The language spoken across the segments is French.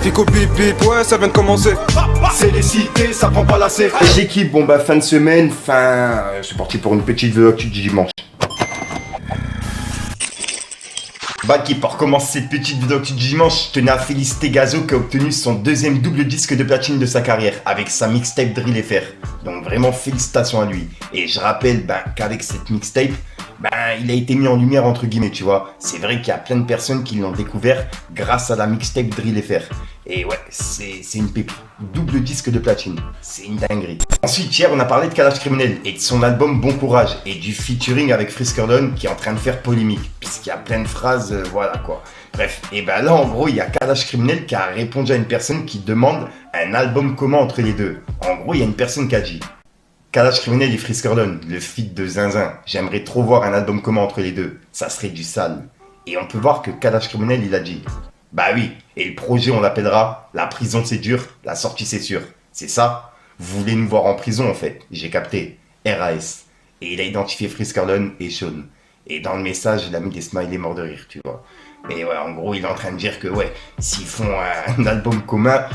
Fico bip bip, ouais, ça vient de commencer. C'est les cités, ça prend pas la C. L'équipe, bon bah fin de semaine, c'est parti pour une petite vidéo du dimanche. Baki, pour commencer cette petite vidéo du dimanche, je tenais à féliciter Gazo qui a obtenu son deuxième double disque de platine de sa carrière avec sa mixtape Drill FR. Donc vraiment félicitations à lui. Et je rappelle qu'avec cette mixtape, il a été mis en lumière entre guillemets, tu vois. C'est vrai qu'il y a plein de personnes qui l'ont découvert grâce à la mixtape Drill FR. Et ouais, c'est une pépite. Double disque de platine. C'est une dinguerie. Ensuite, hier, on a parlé de Kalash Criminel et de son album Bon Courage et du featuring avec Friskerdon qui est en train de faire polémique. Puisqu'il y a plein de phrases, voilà quoi. Bref, et là, en gros, il y a Kalash Criminel qui a répondu à une personne qui demande un album commun entre les deux. En gros, il y a une personne qui a dit: Kalash Criminel et Friskerdon, le feat de Zinzin. J'aimerais trop voir un album commun entre les deux. Ça serait du sale. Et on peut voir que Kalash Criminel, il a dit: bah oui, et le projet, on l'appellera La prison c'est dur, la sortie c'est sûr. C'est ça? Vous voulez nous voir en prison en fait. J'ai capté. RAS. Et il a identifié Friskerdon et Sean. Et dans le message, il a mis des smileys morts de rire, tu vois. Mais ouais, en gros, il est en train de dire que ouais, s'ils font un album commun,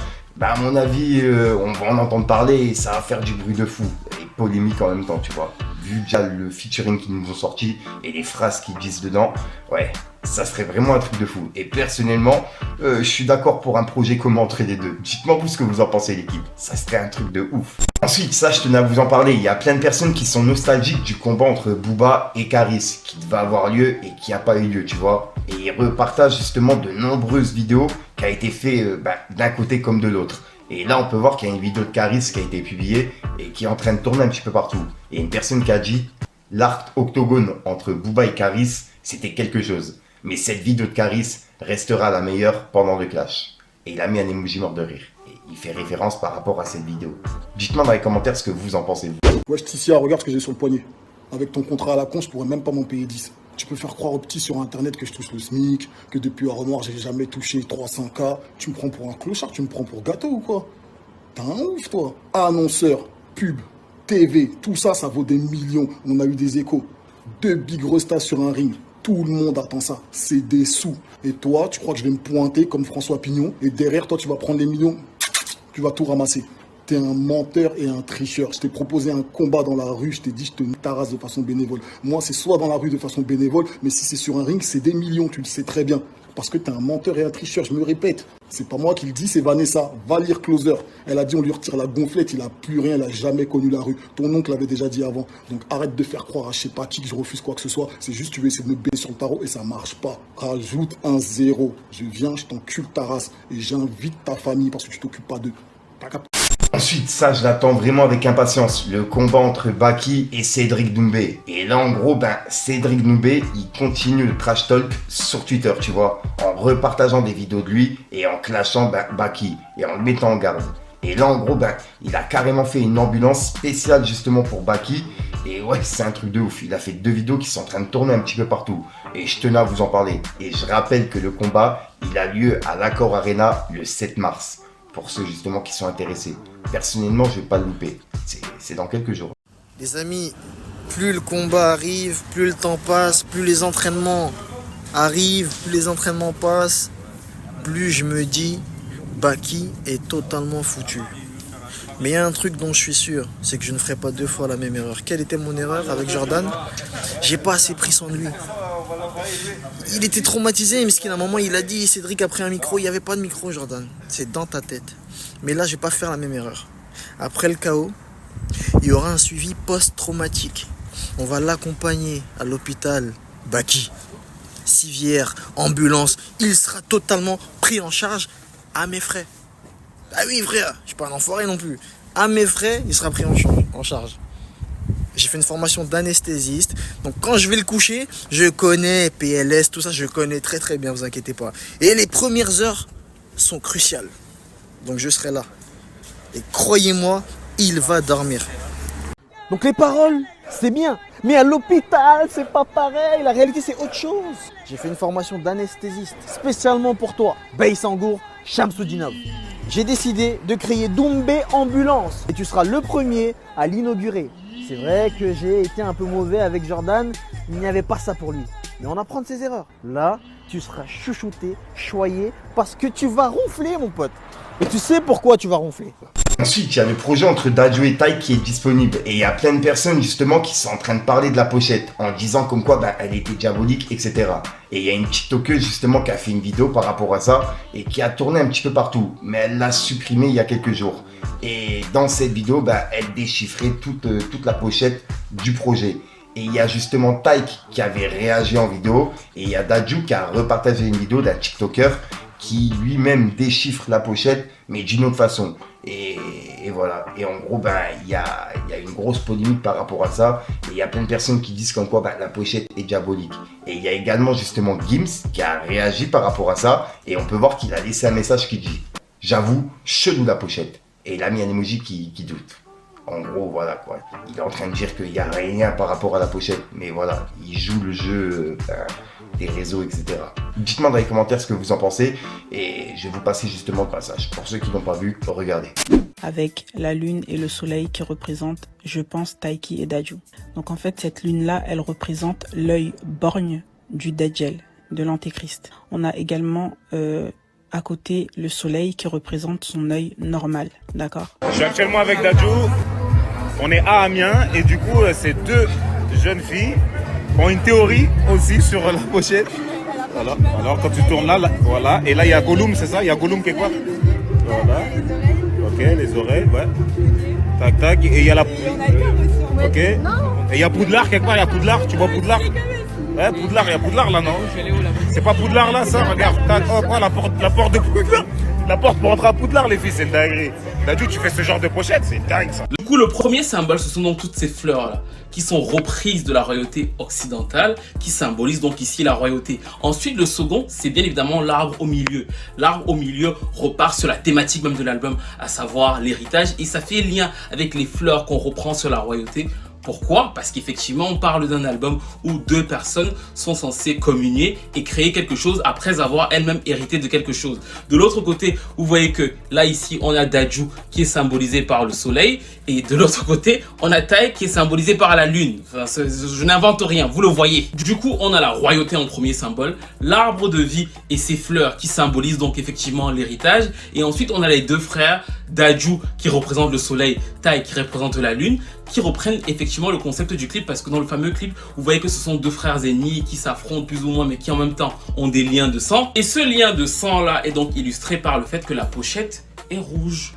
à mon avis, on va en entendre parler et ça va faire du bruit de fou. Et polémique en même temps, tu vois. Vu déjà le featuring qu'ils nous ont sorti et les phrases qu'ils disent dedans, ouais, ça serait vraiment un truc de fou. Et personnellement, je suis d'accord pour un projet commun entre les deux. Dites-moi vous ce que vous en pensez, l'équipe. Ça serait un truc de ouf. Ensuite, ça, je tenais à vous en parler. Il y a plein de personnes qui sont nostalgiques du combat entre Booba et Karis, qui devait avoir lieu et qui n'a pas eu lieu, tu vois. Et ils repartagent justement de nombreuses vidéos qui a été fait d'un côté comme de l'autre. Et là, on peut voir qu'il y a une vidéo de Karis qui a été publiée et qui est en train de tourner un petit peu partout. Et une personne qui a dit: l'art octogone entre Booba et Karis, c'était quelque chose. Mais cette vidéo de Karis restera la meilleure pendant le clash. Et il a mis un emoji mort de rire. Et il fait référence par rapport à cette vidéo. Dites-moi dans les commentaires ce que vous en pensez. Wesh Tissia, regarde ce que j'ai sur le poignet. Avec ton contrat à la con, je pourrais même pas m'en payer 10. Tu peux faire croire aux petits sur internet que je touche le SMIC, que depuis Armoire j'ai jamais touché 300K. Tu me prends pour un clochard, tu me prends pour gâteau ou quoi? T'es un ouf toi. Annonceur, pub, TV, tout ça, ça vaut des millions. On a eu des échos. 2 big restas sur un ring. Tout le monde attend ça. C'est des sous. Et toi, tu crois que je vais me pointer comme François Pignon et derrière toi, tu vas prendre les millions, tu vas tout ramasser. T'es un menteur et un tricheur. Je t'ai proposé un combat dans la rue, je t'ai dit je te taраsse de façon bénévole. Moi, c'est soit dans la rue de façon bénévole, mais si c'est sur un ring, c'est des millions, tu le sais très bien. Parce que t'es un menteur et un tricheur, je me répète. C'est pas moi qui le dis, c'est Vanessa. Va lire Closer. Elle a dit on lui retire la gonflette, il a plus rien, il a jamais connu la rue. Ton oncle l'avait déjà dit avant. Donc arrête de faire croire à je sais pas qui que je refuse quoi que ce soit. C'est juste tu veux essayer de me baisser sur le tarot et ça marche pas. Rajoute un 0. Je viens, je t'encule ta race et j'invite ta famille parce que tu t'occupes pas d'eux. T'as capté? Ensuite, ça, je l'attends vraiment avec impatience. Le combat entre Baki et Cédric Doumbé. Et là, en gros, Cédric Doumbé, il continue le trash talk sur Twitter, tu vois, en repartageant des vidéos de lui et en clashant Baki et en le mettant en garde. Et là, en gros, il a carrément fait une ambulance spéciale justement pour Baki. Et ouais, c'est un truc de ouf. Il a fait 2 vidéos qui sont en train de tourner un petit peu partout. Et je tenais à vous en parler. Et je rappelle que le combat, il a lieu à l'Accor Arena le 7 mars. Pour ceux justement qui sont intéressés. Personnellement, je vais pas le louper. C'est dans quelques jours. Les amis, plus le combat arrive, plus le temps passe, plus les entraînements arrivent, plus les entraînements passent, plus je me dis Baki est totalement foutu. Mais il y a un truc dont je suis sûr, c'est que je ne ferai pas 2 fois la même erreur. Quelle était mon erreur avec Jordan? J'ai pas assez pris soin de lui. Il était traumatisé, mais à un moment il a dit, Cédric a pris un micro, il n'y avait pas de micro Jordan. C'est dans ta tête. Mais là je vais pas faire la même erreur. Après le KO, il y aura un suivi post-traumatique. On va l'accompagner à l'hôpital Baki. Civière, ambulance, il sera totalement pris en charge à mes frais. Ah oui frère, je suis pas un enfoiré non plus. À mes frais, il sera pris en charge. J'ai fait une formation d'anesthésiste. Donc quand je vais le coucher, je connais PLS, tout ça, je connais très très bien, vous inquiétez pas. Et les premières heures sont cruciales. Donc je serai là. Et croyez-moi, il va dormir. Donc les paroles, c'est bien. Mais à l'hôpital, c'est pas pareil. La réalité, c'est autre chose. J'ai fait une formation d'anesthésiste spécialement pour toi. Baïsangour, Shamsuddinov. J'ai décidé de créer Doumbé Ambulance. Et tu seras le premier à l'inaugurer. C'est vrai que j'ai été un peu mauvais avec Jordan, il n'y avait pas ça pour lui. Mais on apprend de ses erreurs. Là, tu seras chouchouté, choyé, parce que tu vas ronfler, mon pote. Et tu sais pourquoi tu vas ronfler. Ensuite, il y a le projet entre Dadju et Tai qui est disponible. Et il y a plein de personnes justement qui sont en train de parler de la pochette en disant comme quoi elle était diabolique, etc. Et il y a une TikTokeuse justement qui a fait une vidéo par rapport à ça et qui a tourné un petit peu partout. Mais elle l'a supprimée il y a quelques jours. Et dans cette vidéo, elle déchiffrait toute la pochette du projet. Et il y a justement Taïk qui avait réagi en vidéo. Et il y a Dadju qui a repartagé une vidéo d'un TikToker qui lui-même déchiffre la pochette, mais d'une autre façon. Et voilà. Et en gros, il y a une grosse polémique par rapport à ça. Et il y a plein de personnes qui disent comme quoi la pochette est diabolique. Et il y a également justement Gims qui a réagi par rapport à ça. Et on peut voir qu'il a laissé un message qui dit « J'avoue, chelou la pochette ». Et il a mis un emoji qui doute. En gros, voilà quoi. Il est en train de dire qu'il n'y a rien par rapport à la pochette. Mais voilà, il joue le jeu des réseaux, etc. Dites-moi dans les commentaires ce que vous en pensez. Et je vais vous passer justement le passage. Pour ceux qui n'ont pas vu, regardez. Avec la lune et le soleil qui représentent, je pense, Taiki et Dadju. Donc en fait, cette lune-là, elle représente l'œil borgne du Dajjal, de l'Antéchrist. On a également à côté le soleil qui représente son œil normal, d'accord? Je suis actuellement avec Dadju. On est à Amiens et du coup, ces deux jeunes filles ont une théorie aussi sur la pochette. Voilà. Alors quand tu tournes là, voilà. Et là, il y a Gollum, c'est ça? Il y a Gollum quelque part? Voilà. Ok, les oreilles, ouais. Tac, tac. Et il y a la... Ok. Et il y a Poudlard quelque part, il y a Poudlard. Tu vois Poudlard? Ouais, Poudlard, il y a Poudlard là, non? C'est pas Poudlard là, ça? Regarde, tac, hop, la porte de Poudlard. La porte pour entrer à Poudlard, les filles, c'est une dinguerie. Dadju, tu fais ce genre de pochette, c'est dingue ça. Du coup, le premier symbole, ce sont donc toutes ces fleurs-là, qui sont reprises de la royauté occidentale, qui symbolisent donc ici la royauté. Ensuite, le second, c'est bien évidemment l'arbre au milieu. L'arbre au milieu repart sur la thématique même de l'album, à savoir l'héritage, et ça fait lien avec les fleurs qu'on reprend sur la royauté. Pourquoi? Parce qu'effectivement, on parle d'un album où deux personnes sont censées communier et créer quelque chose après avoir elles-mêmes hérité de quelque chose. De l'autre côté, vous voyez que là, ici, on a Dadju qui est symbolisé par le soleil. Et de l'autre côté, on a Tai qui est symbolisé par la lune. Enfin, je n'invente rien, vous le voyez. Du coup, on a la royauté en premier symbole, l'arbre de vie et ses fleurs qui symbolisent donc effectivement l'héritage. Et ensuite, on a les deux frères, Dadju qui représente le soleil, Tai qui représente la lune, qui reprennent effectivement le concept du clip, parce que dans le fameux clip, vous voyez que ce sont deux frères ennemis qui s'affrontent plus ou moins, mais qui en même temps ont des liens de sang. Et ce lien de sang là est donc illustré par le fait que la pochette est rouge.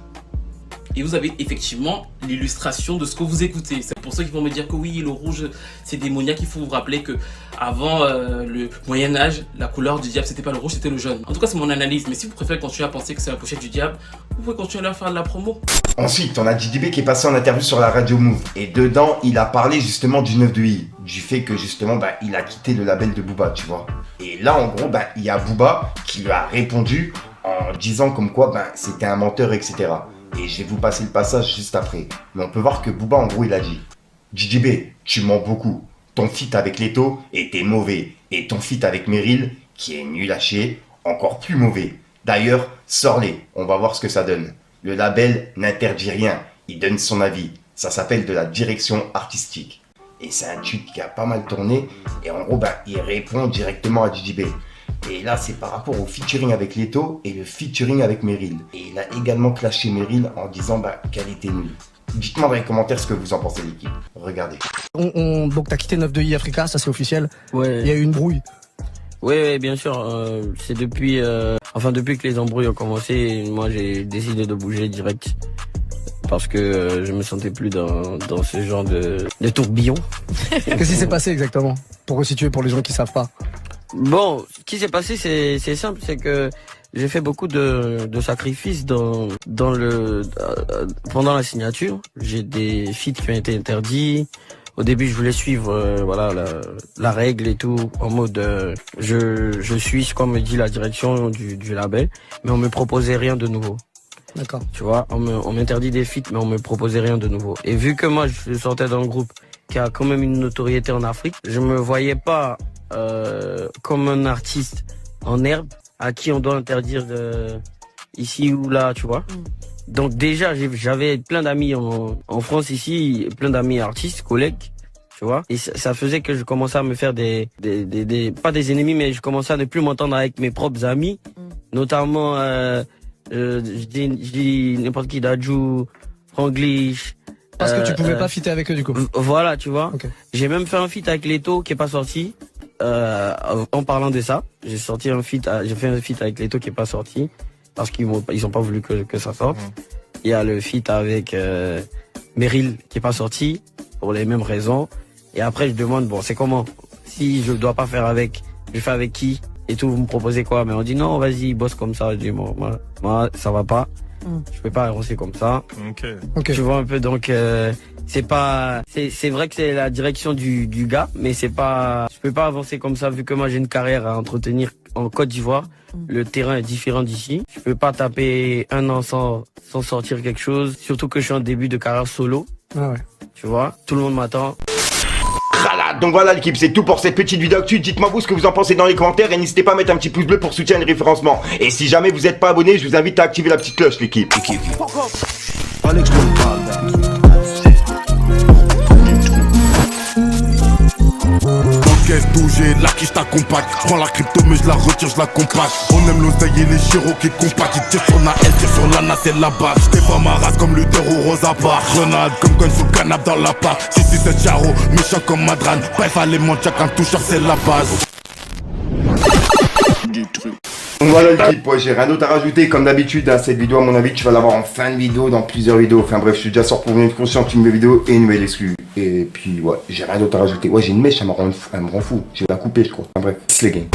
Et vous avez effectivement l'illustration de ce que vous écoutez. C'est pour ceux qui vont me dire que oui, le rouge c'est démoniaque. Il faut vous rappeler que avant le Moyen-Âge, la couleur du diable c'était pas le rouge, c'était le jaune. En tout cas, c'est mon analyse. Mais si vous préférez continuer à penser que c'est la pochette du diable, vous pouvez continuer à faire de la promo. Ensuite, on a JDB qui est passé en interview sur la radio Move. Et dedans, il a parlé justement du 9 de I. Du fait que justement, il a quitté le label de Booba, tu vois. Et là, en gros, il y a Booba qui lui a répondu en disant comme quoi c'était un menteur, etc. Et je vais vous passer le passage juste après. Mais on peut voir que Booba, en gros, il a dit « JDB, tu mens beaucoup. Ton feat avec Leto était mauvais. Et ton feat avec Meryl, qui est nul à chier, encore plus mauvais. D'ailleurs, sors-les. On va voir ce que ça donne. Le label n'interdit rien. Il donne son avis. Ça s'appelle de la direction artistique. » Et c'est un tweet qui a pas mal tourné. Et en gros, il répond directement à JDB. Et là, c'est par rapport au featuring avec Leto et le featuring avec Meryl. Et il a également clashé Meryl en disant qu'elle était nulle. Dites-moi dans les commentaires ce que vous en pensez, l'équipe. Regardez. Donc t'as quitté 9 de I Africa, ça c'est officiel. Ouais. Il y a eu une brouille. Oui, bien sûr. C'est depuis, depuis que les embrouilles ont commencé, moi j'ai décidé de bouger direct. Parce que je me sentais plus dans ce genre de tourbillon. Qu'est-ce qui s'est passé exactement? Pour resituer pour les gens qui savent pas. Bon, ce qui s'est passé, c'est simple, c'est que j'ai fait beaucoup de sacrifices pendant la signature. J'ai des feats qui ont été interdits. Au début, je voulais suivre la règle et tout, en mode je suis ce qu'on me dit la direction du label, mais on me proposait rien de nouveau. D'accord. Tu vois, on m'interdit des feats, mais on me proposait rien de nouveau. Et vu que moi, je sortais d'un groupe qui a quand même une notoriété en Afrique, je me voyais pas comme un artiste en herbe à qui on doit interdire ici ou là, tu vois. Donc déjà, j'avais plein d'amis en France ici, plein d'amis artistes, collègues, tu vois. Et ça faisait que je commençais à me faire pas des ennemis, mais je commençais à ne plus m'entendre avec mes propres amis, notamment, je dis n'importe qui, Dadju, Franglish. Parce que tu pouvais pas fitter avec eux du coup. Voilà, tu vois. Okay. J'ai même fait un feat avec Leto qui est pas sorti. En parlant de ça, j'ai fait un feat avec Leto qui est pas sorti parce qu'ils ont pas voulu que ça sorte. Il y a le feat avec Meryl qui est pas sorti pour les mêmes raisons. Et après je demande bon c'est comment, si je dois pas faire avec, je fais avec qui et tout, vous me proposez quoi? Mais on dit non, vas-y bosse comme ça. Je dis moi ça va pas. Je peux pas avancer comme ça. Ok. Tu vois un peu, donc c'est vrai que c'est la direction du gars, mais je peux pas avancer comme ça vu que moi j'ai une carrière à entretenir en Côte d'Ivoire. Le terrain est différent d'ici. Je peux pas taper un an sans sortir quelque chose, surtout que je suis en début de carrière solo. Ah ouais. Tu vois, tout le monde m'attend. Donc voilà l'équipe, c'est tout pour cette petite vidéo actu. Dites-moi vous ce que vous en pensez dans les commentaires et n'hésitez pas à mettre un petit pouce bleu pour soutenir le référencement. Et si jamais vous n'êtes pas abonné, je vous invite à activer la petite cloche l'équipe. Encaisse tout, j'ai la quiche t'accompagne. Prends la crypto mais je la retire, je la compacte. On aime l'oseille et les chéros qui compactent. Ils tirent sur la L, tirent sur l'ANA, c'est la base. J't'ai pas ma race comme Luther ou Rosa Parks. Grenade comme gun sous le canap dans la part. 667 Charo, méchant comme Madran. Bref, allez mon jack, un toucheur c'est la base. Donc voilà l'équipe, ouais, j'ai rien d'autre à rajouter. Comme d'habitude, hein, cette vidéo à mon avis tu vas l'avoir en fin de vidéo, dans plusieurs vidéos. Enfin bref, je suis déjà sorti pour une conscience, une nouvelle vidéo et une nouvelle exclue. Et puis ouais, j'ai rien d'autre à rajouter. Ouais, j'ai une mèche, elle me rend fou. Je vais la couper je crois. Enfin bref, c'est les games.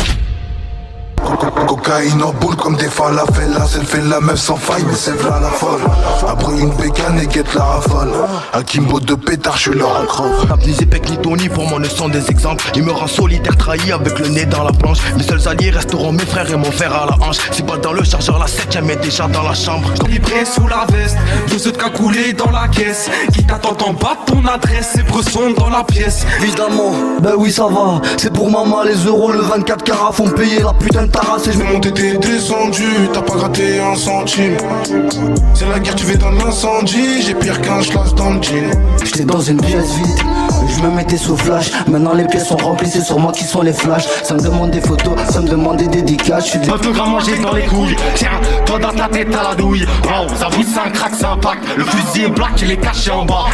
Cocaïne en boule comme des falafels. Là, elle fait la meuf sans faille, mais c'est vrai la folle. Après une bécane et guette la rafale. Un Kimbo de pétard, je suis leur accroche. Tape ni Zepek ni Tony, pour moi ne sont des exemples. Il me rend solitaire, trahi avec le nez dans la planche. Mes seuls alliés resteront mes frères et mon fer à la hanche. Si pas dans le chargeur, la 7ème est déjà dans la chambre. Libré sous la veste, 12 de cagoulés dans la caisse. Qui t'attend en bas de ton adresse, c'est bresson dans la pièce. Évidemment, ben oui ça va. C'est pour maman les euros, le 24 carats font payer la putain de tarasse. Et je vais monter. T'es descendu, t'as pas gratté un centime. C'est la guerre, tu vas dans l'incendie. J'ai pire qu'un schlass dans le jean. J'étais dans une pièce vide, je me mettais sous flash. Maintenant les pièces sont remplies, c'est sur moi qui sont les flashs. Ça me demande des photos, ça me demande des dédicaces. Je suis des autogrammes mangés dans les couilles. Tiens, toi dans ta tête à la douille. Wow, ça vous c'est un crack, c'est un pack. Le fusil est black, il est caché en bas.